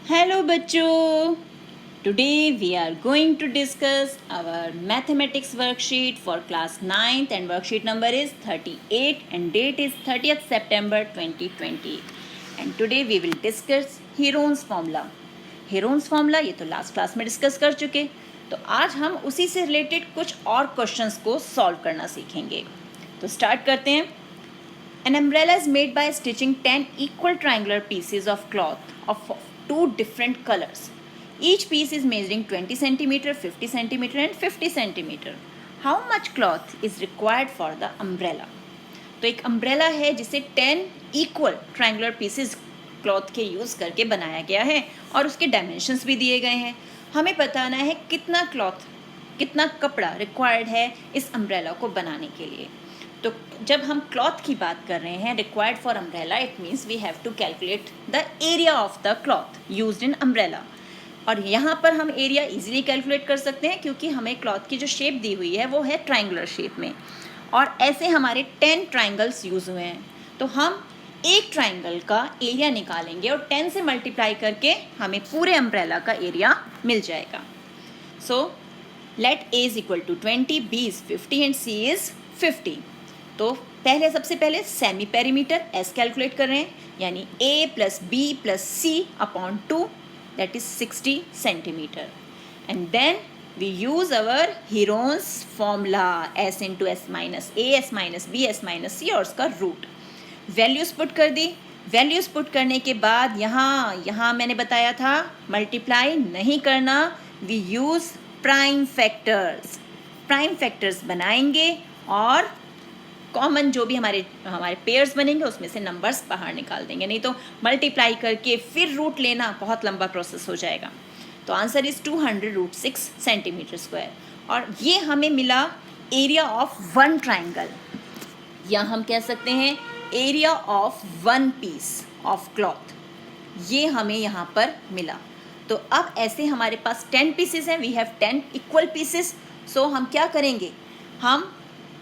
Hello बच्चों, today we are going to discuss our mathematics worksheet for class 9th and worksheet number is 38 and date is 30th September 2020 and today we will discuss Heron's formula. Heron's formula ये तो last class में discuss कर चुके, तो आज हम उसी से रिलेटेड कुछ और क्वेश्चंस को सॉल्व करना सीखेंगे। तो स्टार्ट करते हैं। An umbrella is made by stitching 10 equal triangular pieces of cloth of two different colors. Each piece is measuring 20 cm, 50 cm and 50 cm. How much cloth is required for the umbrella? तो एक umbrella है जिसे 10 equal triangular pieces cloth के use करके बनाया गया है और उसके डायमेंशंस भी दिए गए हैं। हमें बताना है कितना क्लॉथ, कितना कपड़ा रिक्वायर्ड है इस अम्ब्रेला को बनाने के लिए। तो जब हम क्लॉथ की बात कर रहे हैं required for umbrella, it means we have to calculate the area of the cloth used in umbrella. और यहाँ पर हम एरिया इजीली कैलकुलेट कर सकते हैं क्योंकि हमें क्लॉथ की जो शेप दी हुई है वो है ट्रायंगुलर शेप में और ऐसे हमारे 10 ट्रायंगल्स यूज़ हुए हैं। तो हम एक ट्रायंगल का एरिया निकालेंगे और 10 से मल्टीप्लाई करके हमें पूरे अम्ब्रेला का एरिया मिल जाएगा। So let A is equal to 20, B is 50 and C is 50। तो सबसे पहले सेमी पेरीमीटर S कैलकुलेट कर रहे हैं, यानी A plus B plus C upon 2 that is 60 centimetre. And then we use our Heron's formula S into S minus A, S minus B, S minus C और उसका root. Values put कर दी। Values put करने के बाद यहाँ मैंने बताया था मल्टीप्लाई नहीं करना, we use prime factors. Prime factors बनाएंगे और कॉमन जो भी हमारे पेयर्स बनेंगे उसमें से नंबर्स बाहर निकाल देंगे, नहीं तो मल्टीप्लाई करके फिर रूट लेना बहुत लंबा प्रोसेस हो जाएगा। तो आंसर इज 200√6 सेंटीमीटर स्क्वायर और ये हमें मिला एरिया ऑफ वन ट्राइंगल, या हम कह सकते हैं area of one piece of cloth, ये हमें यहाँ पर मिला। तो अब ऐसे हमारे पास 10 पीसेस हैं, we have 10 equal pieces. So हम क्या करेंगे, हम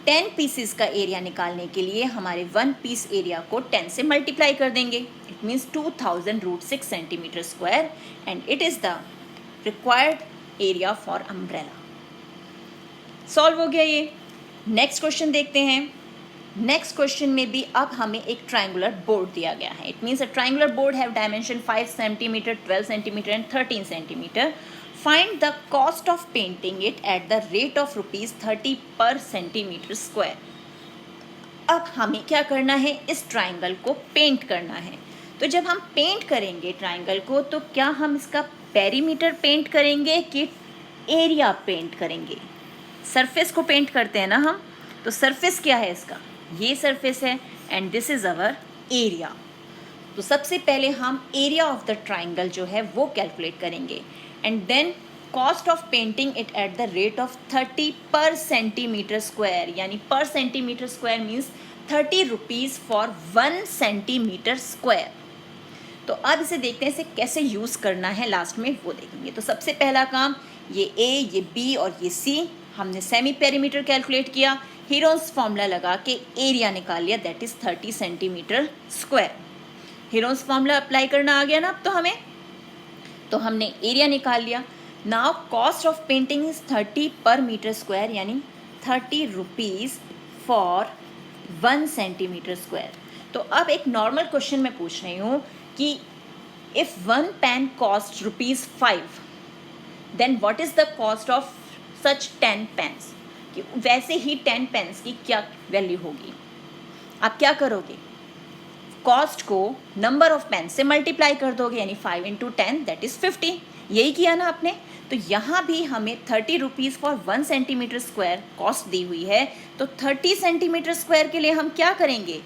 10 पीसेस का एरिया निकालने के लिए हमारे वन पीस एरिया को 10 से मल्टीप्लाई कर देंगे। It means 2000√6 centimetre square and it is the required area for umbrella. Solve हो गया ये। नेक्स्ट क्वेश्चन देखते हैं। नेक्स्ट क्वेश्चन में भी अब हमें एक ट्रायंगुलर बोर्ड दिया गया है। It means a triangular board have dimension 5 centimetre, 12 centimetre and 13 centimetre. Find the cost of painting it at the rate of ₹30 per centimeter square. अब हमें क्या करना है, इस ट्राइंगल को पेंट करना है। तो जब हम पेंट करेंगे ट्राइंगल को तो क्या हम इसका पेरीमीटर पेंट करेंगे कि एरिया पेंट करेंगे? सरफेस को पेंट करते हैं ना हम, तो सरफेस क्या है इसका, ये सरफेस है and this is our area. तो सबसे पहले हम एरिया ऑफ द ट्राइंगल जो है वो कैलकुलेट करेंगे and then cost of painting it at the rate of 30 per centimeter square, यानी per centimeter square means 30 rupees for 1 centimeter square। तो अब इसे देखते हैं इसे कैसे यूज़ करना है, लास्ट में वो देखेंगे। तो सबसे पहला काम, ये A, ये B और ये C, हमने सेमी पेरीमीटर कैलकुलेट किया, हीरोन्स फॉर्मूला लगा के एरिया निकाल लिया, that is 30 centimetre square. Heron's formula apply करना आ गया ना अब तो हमें, तो हमने एरिया निकाल लिया। Now cost of painting is 30 पर मीटर स्क्वायर, यानी 30 रुपीज़ फॉर 1 सेंटीमीटर स्क्वायर। तो अब एक नॉर्मल क्वेश्चन मैं पूछ रही हूँ कि if 1 pen cost ₹5 then what is the cost of such 10 pens, कि वैसे ही 10 पेन्स की क्या वैल्यू होगी। आप क्या करोगे, कॉस्ट को नंबर ऑफ पेन से मल्टीप्लाई कर दोगे, यानी 5 इंटू 10 दैट इज़ 50। यही किया ना आपने। तो यहाँ भी हमें 30 rupees for 1 centimetre square cost दी हुई है, तो 30 सेंटीमीटर स्क्वायर के लिए हम क्या करेंगे,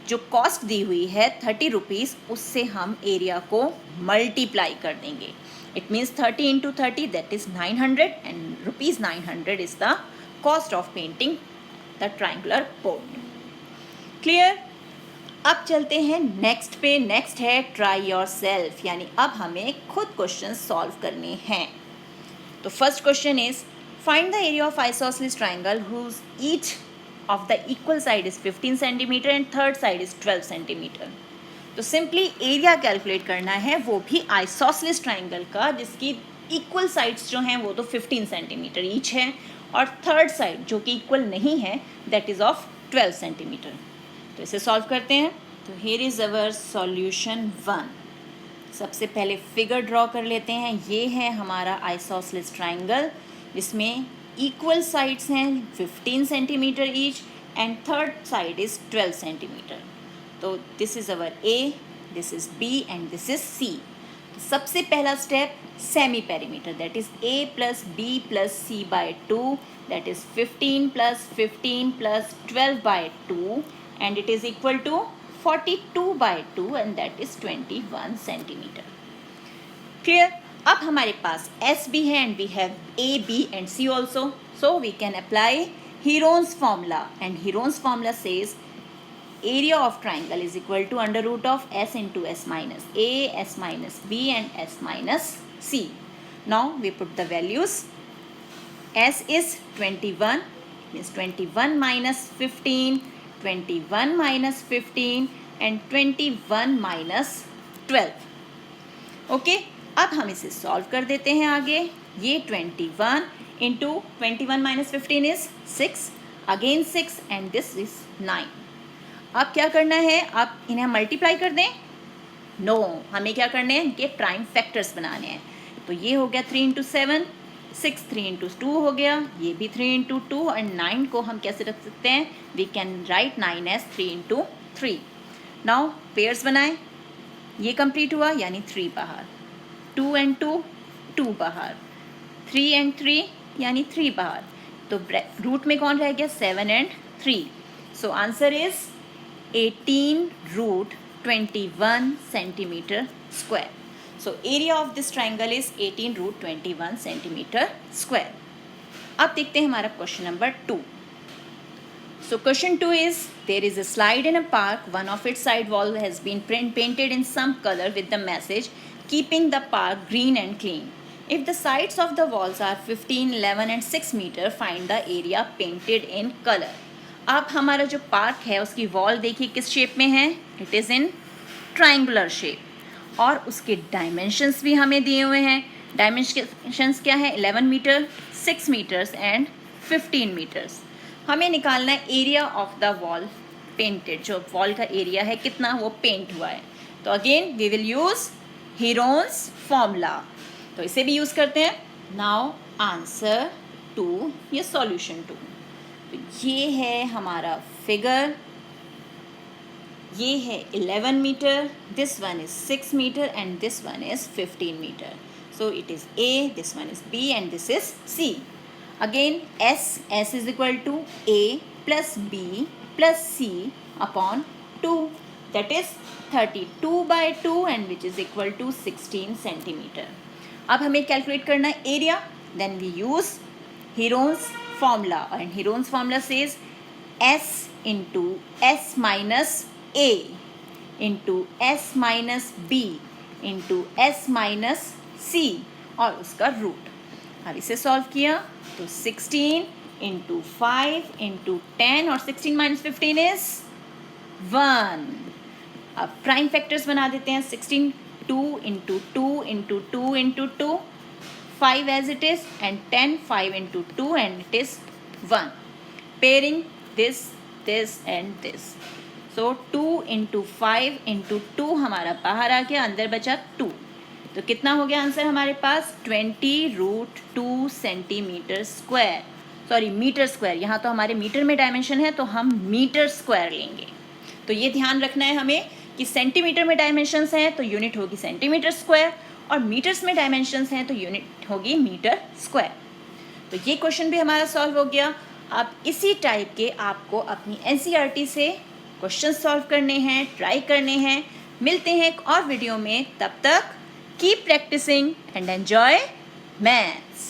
जो कॉस्ट दी हुई है 30 रुपीज़ उससे हम एरिया को मल्टीप्लाई कर देंगे। It means 30 into 30 that is 900 and ₹900 is the cost of painting the triangular board. Clear? अब चलते हैं नेक्स्ट पे। नेक्स्ट है ट्राई योर सेल्फ, यानी अब हमें खुद क्वेश्चन सॉल्व करने हैं। तो first question is find the area of isosceles triangle whose each of the equal side is 15 centimetre and third side is 12 centimetre. तो सिंपली एरिया कैलकुलेट करना है, वो भी आइसोसेलेस ट्राइंगल का, जिसकी इक्वल साइड्स जो हैं वो तो 15 सेंटीमीटर ईच है, और थर्ड साइड जो कि इक्वल नहीं है दैट इज़ ऑफ 12 सेंटीमीटर। तो इसे सॉल्व करते हैं। तो हियर इज़ अवर सॉल्यूशन 1। सबसे पहले फिगर ड्रॉ कर लेते हैं। ये है हमारा आइसोसेलेस ट्राइंगल जिसमें इक्वल साइड्स हैं 15 centimetre each and third side is 12 centimetre. तो this is our a, this is b and this is c. तो सबसे पहला step semi perimeter, that is a plus b plus c by 2, that is 15 plus 15 plus 12 by 2 and it is equal to 42 by 2 and that is 21 centimetre. Clear? अब हमारे पास S भी है and we have A B and C also, so we can apply Heron's formula, and Heron's formula says area of triangle is equal to under root of s into s minus a, s minus b and s minus c. Now we put the values. S is 21, means 21 minus 15, 21 minus 15 and 21 minus 12. Okay, अब हम इसे solve कर देते हैं आगे। ये 21 into 21 minus 15 is 6, again 6 and this is 9। अब क्या करना है, आप इन्हें मल्टीप्लाई कर दें? नो, हमें क्या करने हैं, इनके प्राइम फैक्टर्स बनाने हैं। तो ये हो गया 3 इंटू 7, 6 3 इंटू 2 हो गया, ये भी 3 इंटू 2 एंड 9 को हम कैसे रख सकते हैं, we can write 9 as 3 into 3। Now pairs बनाएं, ये कंप्लीट हुआ यानी 3 बाहर, 2 एंड 2 2 बाहर, 3 एंड 3 यानी 3 बाहर। तो रूट में कौन रह गया, 7 and 3। So answer is 18 root 21 centimetre square. So area of this triangle is 18 root 21 centimetre square. अब देखते हैं हमारा question number 2। So question 2 is, there is a slide in a park. One of its side wall has been painted in some color with the message, keeping the park green and clean. If the sides of the walls are 15, 11 and 6 meter, find the area painted in color. अब हमारा जो park है उसकी wall देखिए किस shape में है, it is in triangular shape, और उसके डायमेंशंस भी हमें दिए हुए हैं। डायमेंशंस क्या है, 11 मीटर, 6 मीटर्स एंड 15 मीटर्स। हमें निकालना है area of the wall painted, जो वॉल का एरिया है कितना वो पेंट हुआ है। तो again we will use Heron's formula, तो इसे भी यूज़ करते हैं। नाउ आंसर 2, ये सॉल्यूशन 2। तो ये है हमारा फिगर, ये है 11 metre, this one is 6 metre and this one is 15 metre. So it is A, this one is B and this is C. Again S is equal to A plus B plus C upon 2, that is 32 by 2 and which is equal to 16 centimeter. अब हमें calculate करना है area, then we use Heron's formula, and Heron's formula says S into S minus A into S minus B into S minus C और उसका root. अब इसे solve किया तो 16 इंटू 5 इंटू 10 और 16 माइनस 15 इज 1। अब प्राइम फैक्टर्स बना देते हैं। 16 2 into 2 into 2 into 2, 5 as it is and 10 5 into 2 and it is 1। Pairing this this and this, so 2 into 5 into 2 हमारा बाहर आ गया, अंदर बचा 2। तो कितना हो गया आंसर हमारे पास, 20 root 2 centimetre square, sorry metre square. यहाँ तो हमारे मीटर में डायमेंशन है तो हम मीटर स्क्वायर लेंगे। तो ये ध्यान रखना है हमें कि सेंटीमीटर में डायमेंशंस हैं तो यूनिट होगी सेंटीमीटर स्क्वायर, और मीटर्स में डायमेंशंस हैं तो यूनिट होगी मीटर स्क्वायर। तो ये क्वेश्चन भी हमारा सॉल्व हो गया। अब इसी टाइप के आपको अपनी NCERT से क्वेश्चन सॉल्व करने हैं, ट्राई करने हैं। मिलते हैं एक और वीडियो में, तब तक keep practicing and enjoy maths.